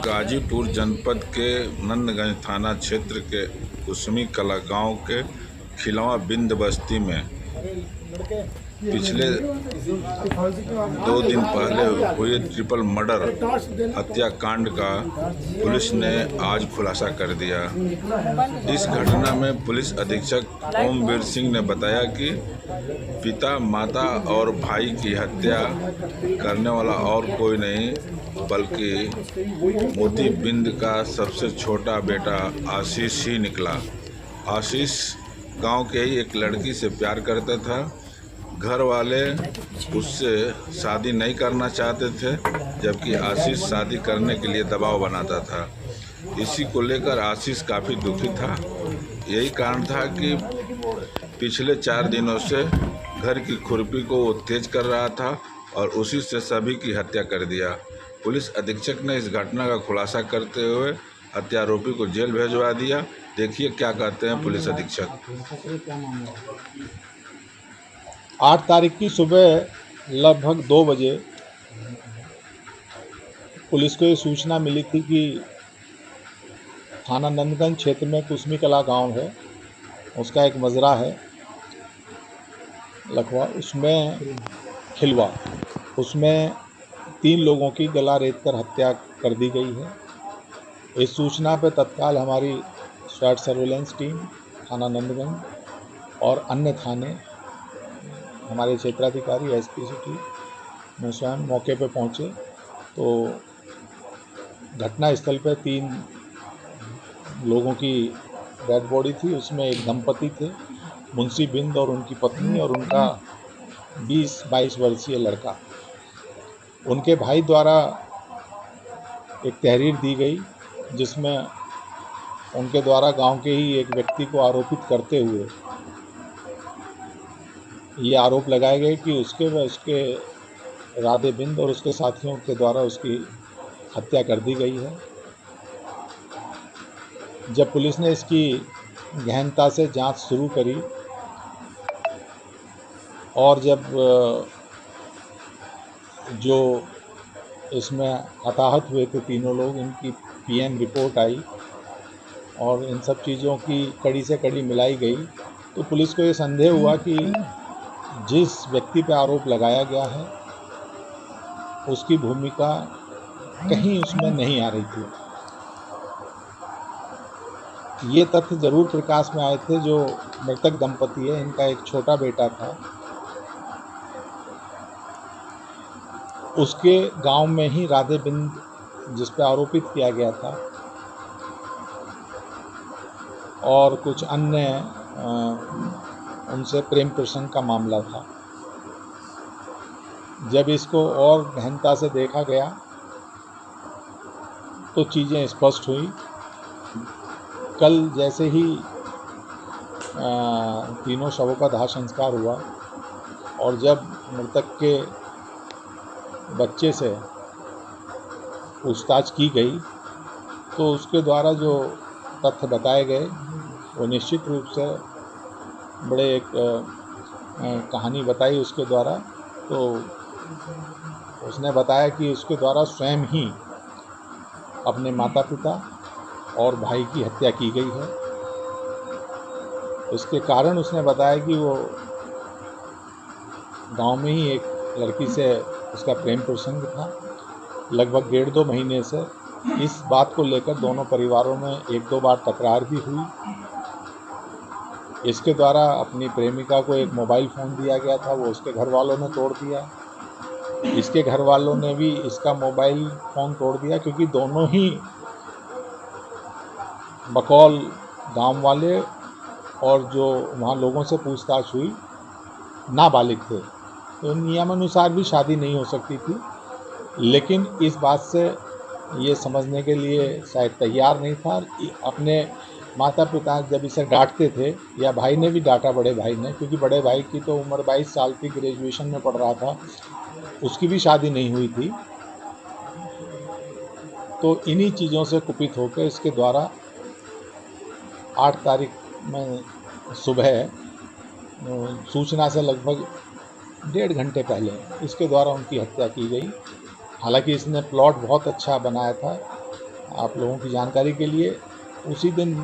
गाजीपुर जनपद के नंदगंज थाना क्षेत्र के कुसमी कला गांव के खिलवा बिंद बस्ती में पिछले 2 दिन पहले हुए ट्रिपल मर्डर हत्याकांड का पुलिस ने आज खुलासा कर दिया। इस घटना में पुलिस अधीक्षक ओमवीर सिंह ने बताया कि पिता, माता और भाई की हत्या करने वाला और कोई नहीं बल्कि मोती बिंद का सबसे छोटा बेटा आशीष ही निकला। आशीष गांव के ही एक लड़की से प्यार करता था। घर वाले उससे शादी नहीं करना चाहते थे, जबकि आशीष शादी करने के लिए दबाव बनाता था। इसी को लेकर आशीष काफ़ी दुखी था। यही कारण था कि पिछले 4 दिनों से घर की खुरपी को वो तेज कर रहा था और उसी से सभी की हत्या कर दिया। पुलिस अधीक्षक ने इस घटना का खुलासा करते हुए हत्यारोपी को जेल भेजवा दिया। देखिए क्या कहते हैं पुलिस अधीक्षक। 8 तारीख की सुबह लगभग 2 बजे पुलिस को ये सूचना मिली थी कि थाना नंदगंज क्षेत्र में कुसमी कला गांव है, उसका एक मजरा है लखवा, उसमें खिलवा, उसमें 3 लोगों की गला रेत कर हत्या कर दी गई है। इस सूचना पर तत्काल हमारी स्वाट सर्वेलेंस टीम थाना नंदगंज और अन्य थाने हमारे क्षेत्राधिकारी एसपी सिटी में स्वयं मौके पर पहुंचे तो घटना स्थल पर 3 लोगों की डेड बॉडी थी। उसमें एक दंपति थे, मुंशी बिंद और उनकी पत्नी और उनका 20-22 वर्षीय लड़का। उनके भाई द्वारा एक तहरीर दी गई जिसमें उनके द्वारा गांव के ही एक व्यक्ति को आरोपित करते हुए ये आरोप लगाए गए कि उसके व उसके राधे बिंद और उसके साथियों के द्वारा उसकी हत्या कर दी गई है। जब पुलिस ने इसकी गहनता से जांच शुरू करी और जब जो इसमें हताहत हुए थे 3 लोग, इनकी पीएम रिपोर्ट आई और इन सब चीज़ों की कड़ी से कड़ी मिलाई गई तो पुलिस को ये संदेह हुआ कि जिस व्यक्ति पर आरोप लगाया गया है उसकी भूमिका कहीं उसमें नहीं आ रही थी। ये तथ्य जरूर प्रकाश में आए थे। जो मृतक दंपति है, इनका एक छोटा बेटा था, उसके गांव में ही राधे बिंद जिस पर आरोपित किया गया था और कुछ अन्य उनसे प्रेम प्रसंग का मामला था। जब इसको और गहनता से देखा गया तो चीज़ें स्पष्ट हुई। कल जैसे ही 3 शवों का दाह संस्कार हुआ और जब मृतक के बच्चे से पूछताछ की गई तो उसके द्वारा जो तथ्य बताए गए वो निश्चित रूप से बड़े एक कहानी बताई उसके द्वारा। तो उसने बताया कि उसके द्वारा स्वयं ही अपने माता पिता और भाई की हत्या की गई है। इसके कारण उसने बताया कि वो गांव में ही एक लड़की से उसका प्रेम प्रसंग था। लगभग 1.5-2 महीने से इस बात को लेकर दोनों परिवारों में 1-2 बार तकरार भी हुई। इसके द्वारा अपनी प्रेमिका को एक मोबाइल फ़ोन दिया गया था, वो उसके घर वालों ने तोड़ दिया। इसके घर वालों ने भी इसका मोबाइल फ़ोन तोड़ दिया क्योंकि दोनों ही बकौल गांव वाले और जो वहाँ लोगों से पूछताछ हुई नाबालिग थे, तो नियमानुसार भी शादी नहीं हो सकती थी। लेकिन इस बात से ये समझने के लिए शायद तैयार नहीं था। अपने माता पिता जब इसे डांटते थे या भाई ने भी डांटा, बड़े भाई ने, क्योंकि बड़े भाई की तो उम्र 22 साल थी, ग्रेजुएशन में पढ़ रहा था, उसकी भी शादी नहीं हुई थी। तो इन्हीं चीज़ों से कुपित होकर इसके द्वारा 8 तारीख में सुबह सूचना से लगभग 1.5 घंटे पहले इसके द्वारा उनकी हत्या की गई। हालांकि इसने प्लॉट बहुत अच्छा बनाया था आप लोगों की जानकारी के लिए, उसी दिन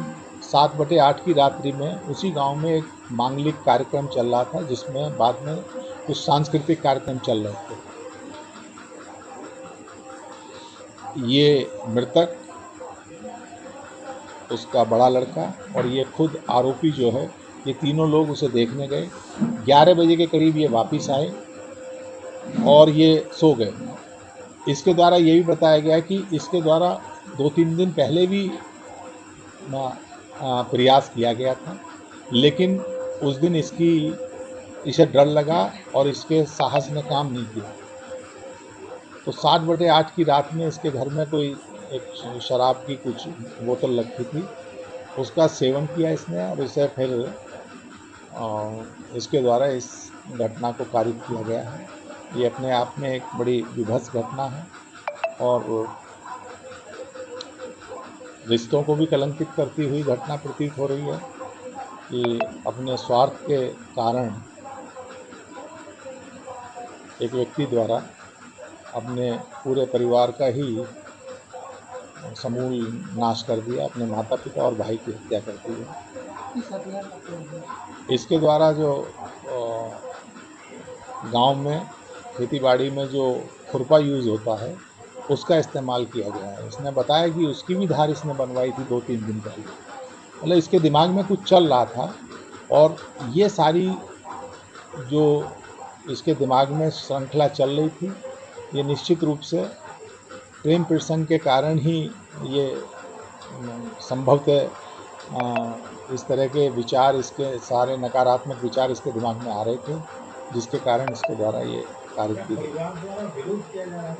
7/8 की रात्रि में उसी गांव में एक मांगलिक कार्यक्रम चल रहा था, जिसमें बाद में कुछ सांस्कृतिक कार्यक्रम चल रहे थे। ये मृतक, उसका बड़ा लड़का और ये खुद आरोपी जो है, ये तीनों लोग उसे देखने गए। 11 बजे के करीब ये वापस आए और ये सो गए। इसके द्वारा ये भी बताया गया कि इसके द्वारा 2-3 दिन पहले भी प्रयास किया गया था, लेकिन उस दिन इसे डर लगा और इसके साहस ने काम नहीं किया। तो 7/8 की रात में इसके घर में कोई एक शराब की कुछ बोतल रखी थी, उसका सेवन किया इसने और इसे फिर इसके द्वारा इस घटना को कारित किया गया है। ये अपने आप में एक बड़ी विभत्स घटना है और रिश्तों को भी कलंकित करती हुई घटना प्रतीत हो रही है कि अपने स्वार्थ के कारण एक व्यक्ति द्वारा अपने पूरे परिवार का ही समूल नाश कर दिया, अपने माता पिता और भाई की हत्या कर दी है। इसके द्वारा जो गांव में खेतीबाड़ी में जो खुरपा यूज़ होता है, उसका इस्तेमाल किया गया है। इसने बताया कि उसकी भी धार इसने बनवाई थी 2-3 दिन पहले। मतलब इसके दिमाग में कुछ चल रहा था और ये सारी जो इसके दिमाग में श्रृंखला चल रही थी, ये निश्चित रूप से प्रेम प्रसंग के कारण ही ये संभवतः इस तरह के विचार, इसके सारे नकारात्मक विचार इसके दिमाग में आ रहे थे, जिसके कारण इसके द्वारा ये कार्य किया गया।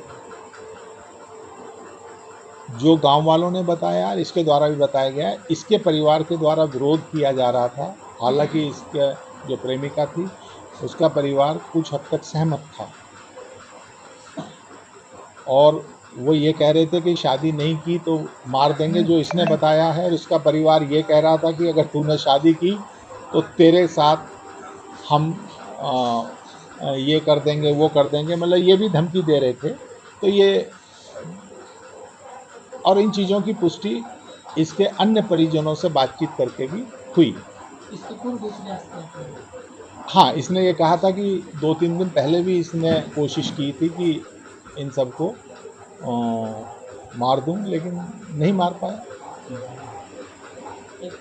जो गांव वालों ने बताया, इसके द्वारा भी बताया गया है, इसके परिवार के द्वारा विरोध किया जा रहा था। हालांकि इसके जो प्रेमिका थी, उसका परिवार कुछ हद तक सहमत था और वो ये कह रहे थे कि शादी नहीं की तो मार देंगे, जो इसने बताया है। और इसका परिवार ये कह रहा था कि अगर तूने शादी की तो तेरे साथ हम ये कर देंगे, वो कर देंगे, मतलब ये भी धमकी दे रहे थे। तो ये और इन चीज़ों की पुष्टि इसके अन्य परिजनों से बातचीत करके भी हुई। हाँ, इसने ये कहा था कि 2-3 दिन पहले भी इसने कोशिश की थी कि इन सबको मार दूं, लेकिन नहीं मार पाया।